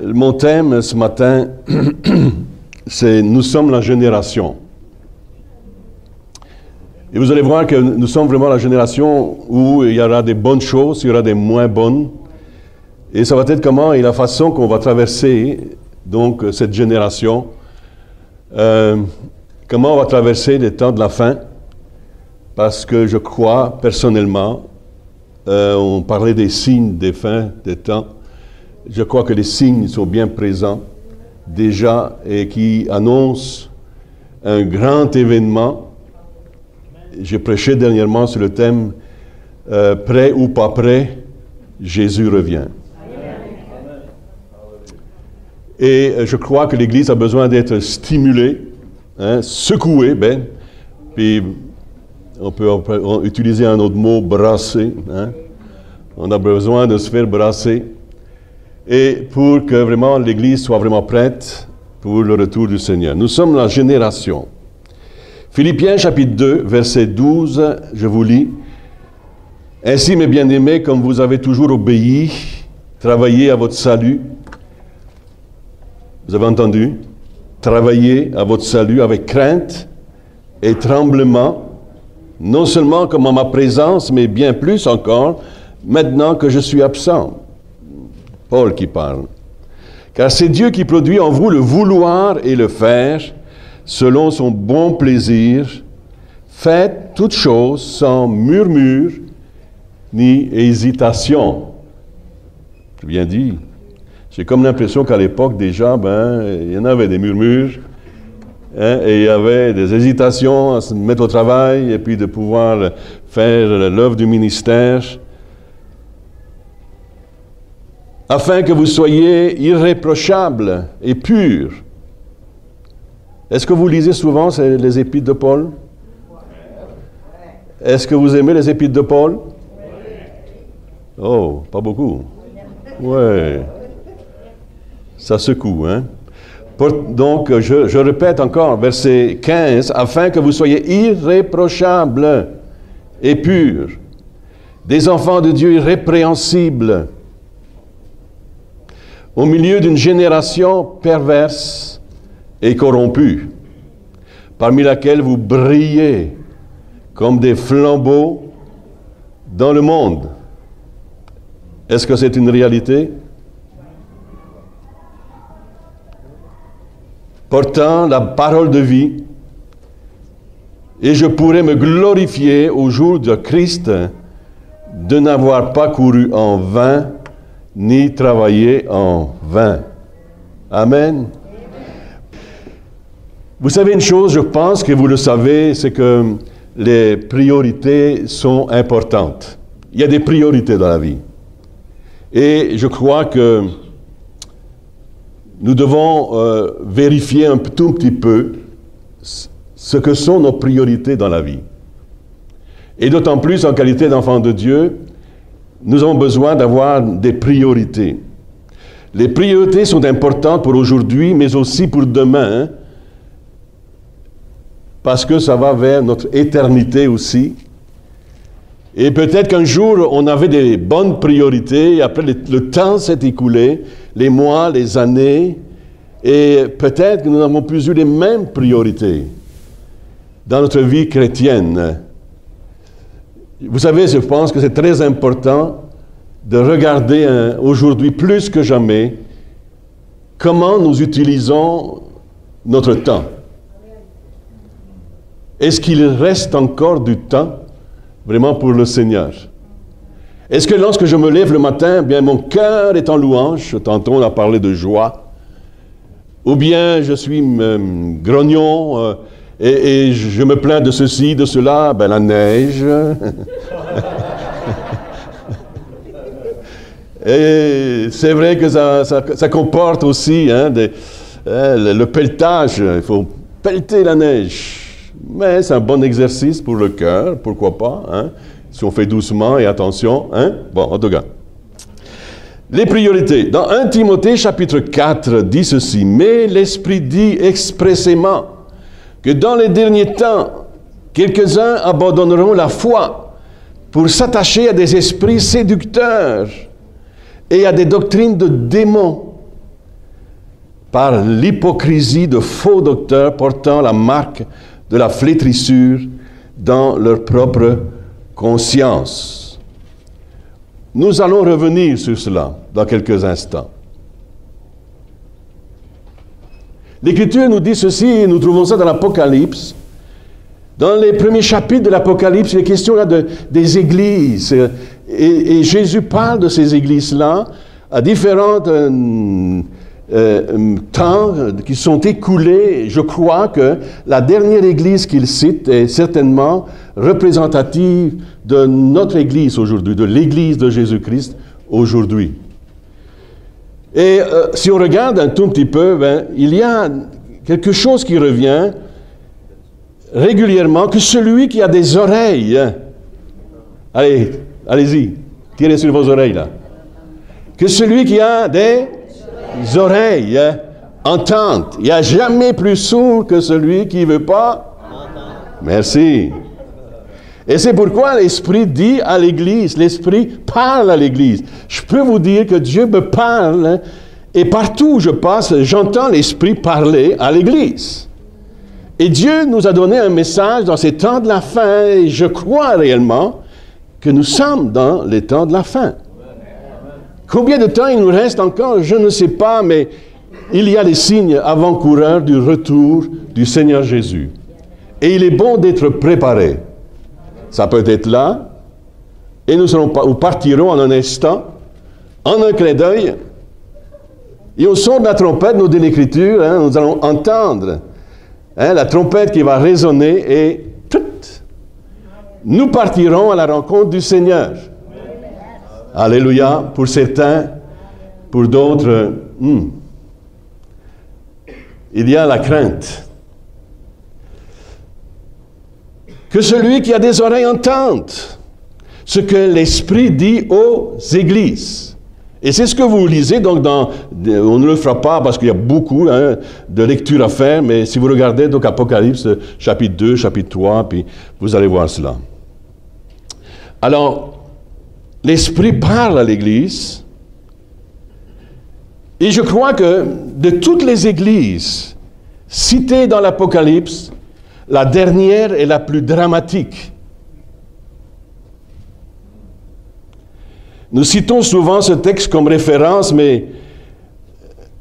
Mon thème ce matin, c'est « Nous sommes la génération ». Et vous allez voir que nous sommes vraiment la génération où il y aura des bonnes choses, il y aura des moins bonnes. Et ça va être comment et la façon qu'on va traverser donc cette génération. Comment on va traverser les temps de la fin. Parce que je crois personnellement, on parlait des signes des fins des temps. Je crois que les signes sont bien présents déjà et qui annoncent un grand événement. J'ai prêché dernièrement sur le thème « Prêt ou pas prêt, Jésus revient ». Et je crois que l'Église a besoin d'être stimulée, secouée, puis on peut utiliser un autre mot, brasser. On a besoin de se faire brasser. Et pour que vraiment l'Église soit vraiment prête pour le retour du Seigneur. Nous sommes la génération. Philippiens chapitre 2, verset 12, je vous lis. « Ainsi, mes bien-aimés, comme vous avez toujours obéi, travaillez à votre salut. » Vous avez entendu? Travaillez à votre salut avec crainte et tremblement, non seulement comme en ma présence, mais bien plus encore, maintenant que je suis absent. Paul qui parle. Car c'est Dieu qui produit en vous le vouloir et le faire, selon son bon plaisir. Faites toutes choses sans murmure ni hésitation. C'est bien dit. J'ai comme l'impression qu'à l'époque déjà, il y en avait des murmures, et il y avait des hésitations à se mettre au travail et puis de pouvoir faire l'œuvre du ministère. Afin que vous soyez irréprochables et purs. Est-ce que vous lisez souvent les épîtres de Paul? Est-ce que vous aimez les épîtres de Paul? Oh, pas beaucoup. Ouais. Ça secoue, hein? Donc, je répète encore, verset 15, « Afin que vous soyez irréprochables et purs, des enfants de Dieu irrépréhensibles, au milieu d'une génération perverse et corrompue, parmi laquelle vous brillez comme des flambeaux dans le monde. » Est-ce que c'est une réalité? Portant la parole de vie, et je pourrais me glorifier au jour de Christ de n'avoir pas couru en vain, ni travaillé en vain. Amen. Vous savez une chose, je pense que vous le savez, c'est que les priorités sont importantes. Il y a des priorités dans la vie. Et je crois que nous devons vérifier un tout petit peu ce que sont nos priorités dans la vie. Et d'autant plus en qualité d'enfants de Dieu, nous avons besoin d'avoir des priorités. Les priorités sont importantes pour aujourd'hui, mais aussi pour demain, parce que ça va vers notre éternité aussi. Et peut-être qu'un jour, on avait des bonnes priorités, et après le temps s'est écoulé, les mois, les années, et peut-être que nous n'avons plus eu les mêmes priorités dans notre vie chrétienne. Vous savez, je pense que c'est très important de regarder aujourd'hui plus que jamais comment nous utilisons notre temps. Est-ce qu'il reste encore du temps vraiment pour le Seigneur? Est-ce que lorsque je me lève le matin, bien mon cœur est en louange, tantôt on a parlé de joie, ou bien je suis grognon et je me plains de ceci, de cela, la neige. Et c'est vrai que ça comporte aussi le pelletage, il faut pelleter la neige. Mais c'est un bon exercice pour le cœur, pourquoi pas, si on fait doucement et attention. Bon, en tout cas. Les priorités. Dans 1 Timothée chapitre 4 dit ceci, « Mais l'Esprit dit expressément que dans les derniers temps, quelques-uns abandonneront la foi pour s'attacher à des esprits séducteurs et à des doctrines de démons par l'hypocrisie de faux docteurs portant la marque de la flétrissure dans leur propre conscience. Nous allons revenir sur cela dans quelques instants. L'Écriture nous dit ceci, et nous trouvons ça dans l'Apocalypse. Dans les premiers chapitres de l'Apocalypse, il est question là des églises. Et Jésus parle de ces églises-là à différents temps qui sont écoulés. Je crois que la dernière église qu'il cite est certainement représentative de notre église aujourd'hui, de l'église de Jésus-Christ aujourd'hui. Et si on regarde un tout petit peu, il y a quelque chose qui revient régulièrement, que celui qui a des oreilles, allez-y, tirez sur vos oreilles là, que celui qui a des oreilles entende. Il n'y a jamais plus sourd que celui qui ne veut pas. Merci. Et c'est pourquoi l'Esprit dit à l'Église, l'Esprit parle à l'Église. Je peux vous dire que Dieu me parle, et partout où je passe, j'entends l'Esprit parler à l'Église. Et Dieu nous a donné un message dans ces temps de la fin, et je crois réellement que nous sommes dans les temps de la fin. Combien de temps il nous reste encore, je ne sais pas, mais il y a les signes avant-coureurs du retour du Seigneur Jésus. Et il est bon d'être préparé. Ça peut être là, et nous partirons en un instant, en un clin d'œil, et au son de la trompette, nous dit l'Écriture, nous allons entendre la trompette qui va résonner, et nous partirons à la rencontre du Seigneur. Alléluia, pour certains, pour d'autres, il y a la crainte. Que celui qui a des oreilles entende ce que l'Esprit dit aux églises. Et c'est ce que vous lisez, donc on ne le fera pas parce qu'il y a beaucoup de lectures à faire, mais si vous regardez donc Apocalypse chapitre 2, chapitre 3, puis vous allez voir cela. Alors, l'Esprit parle à l'Église, et je crois que de toutes les églises citées dans l'Apocalypse, la dernière est la plus dramatique. Nous citons souvent ce texte comme référence, mais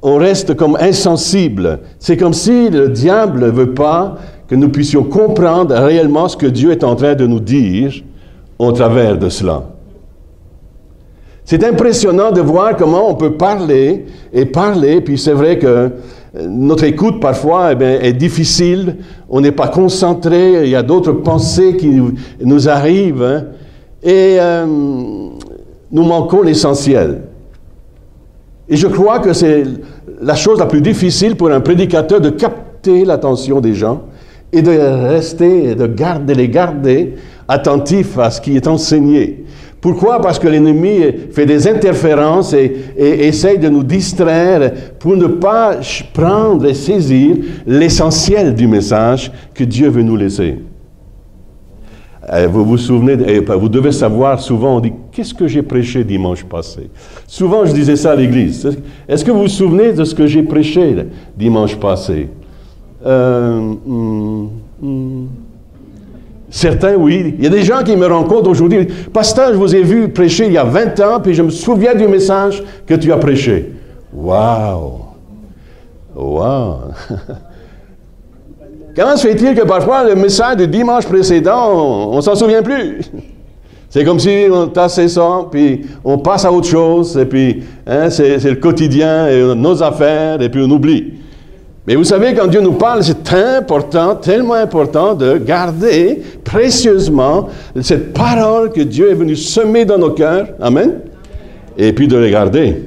on reste comme insensible. C'est comme si le diable ne veut pas que nous puissions comprendre réellement ce que Dieu est en train de nous dire au travers de cela. C'est impressionnant de voir comment on peut parler, puis c'est vrai que notre écoute parfois est difficile, on n'est pas concentré, il y a d'autres pensées qui nous arrivent, et nous manquons l'essentiel. Et je crois que c'est la chose la plus difficile pour un prédicateur de capter l'attention des gens et de rester, et de les garder attentifs à ce qui est enseigné. Pourquoi? Parce que l'ennemi fait des interférences et essaye de nous distraire pour ne pas prendre et saisir l'essentiel du message que Dieu veut nous laisser. Vous vous souvenez, vous devez savoir, souvent on dit « Qu'est-ce que j'ai prêché dimanche passé ?» Souvent je disais ça à l'église. Est-ce que vous vous souvenez de ce que j'ai prêché dimanche passé? Certains, oui. Il y a des gens qui me rencontrent aujourd'hui. « Pasteur, je vous ai vu prêcher il y a 20 ans, puis je me souviens du message que tu as prêché. » Wow! Wow! Comment se fait-il que parfois le message du dimanche précédent, on ne s'en souvient plus? C'est comme si on tassait ça, puis on passe à autre chose, et puis c'est le quotidien, et nos affaires, et puis on oublie. Mais vous savez, quand Dieu nous parle, c'est important, tellement important de garder précieusement cette parole que Dieu est venu semer dans nos cœurs. Amen. Et puis de les garder.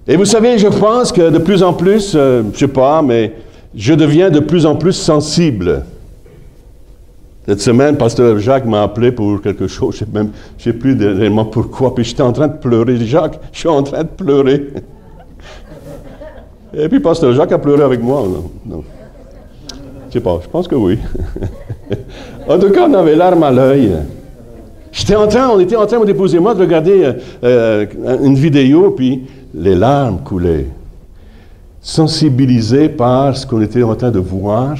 Et vous savez, je pense que de plus en plus, je ne sais pas, mais je deviens de plus en plus sensible. Cette semaine, Pasteur Jacques m'a appelé pour quelque chose, je ne sais plus réellement pourquoi, puis j'étais en train de pleurer. Jacques, je suis en train de pleurer. Et puis Pasteur Jacques a pleuré avec moi. Non. Je sais pas, je pense que oui. En tout cas, on avait l'arme à l'œil. On était en train, mon épouse et moi, de regarder une vidéo, puis les larmes coulaient, sensibilisé par ce qu'on était en train de voir,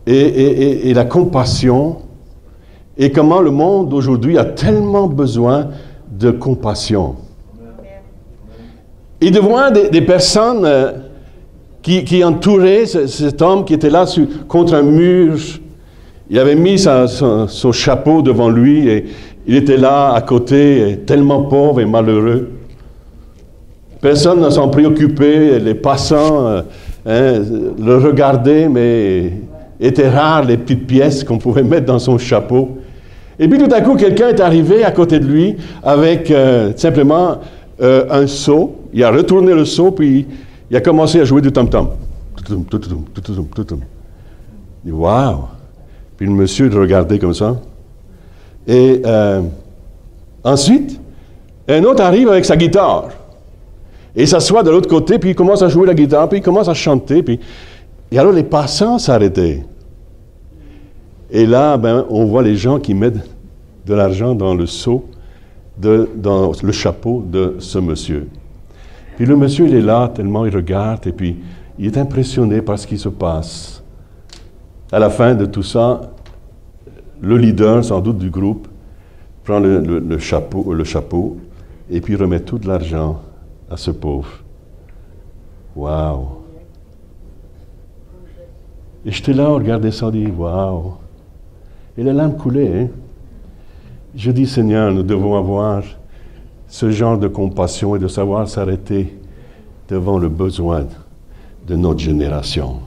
et la compassion, et comment le monde aujourd'hui a tellement besoin de compassion. Et de voir des personnes qui entouraient cet homme qui était là contre un mur. Il avait mis son chapeau devant lui et il était là à côté, tellement pauvre et malheureux. Personne ne s'en préoccupait, les passants le regardaient, mais étaient rares les petites pièces qu'on pouvait mettre dans son chapeau. Et puis tout à coup, quelqu'un est arrivé à côté de lui avec simplement un seau. Il a retourné le seau, puis il a commencé à jouer du tom-tom. Il dit, waouh! Puis le monsieur le regardait comme ça. Et ensuite, un autre arrive avec sa guitare. Et il s'assoit de l'autre côté, puis il commence à jouer la guitare, puis il commence à chanter. Et alors les passants s'arrêtaient. Et là, on voit les gens qui mettent de l'argent dans le seau, dans le chapeau de ce monsieur. Puis le monsieur, il est là, tellement il regarde, et puis il est impressionné par ce qui se passe. À la fin de tout ça, le leader, sans doute, du groupe, prend le chapeau, et puis remet tout l'argent à ce pauvre. Waouh! Et j'étais là, on regardait ça, on dit, waouh! Et les larmes coulaient, hein? Je dis, Seigneur, nous devons avoir ce genre de compassion et de savoir s'arrêter devant le besoin de notre génération.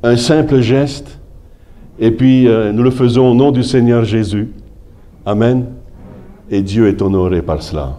Un simple geste, et puis nous le faisons au nom du Seigneur Jésus. Amen. Et Dieu est honoré par cela.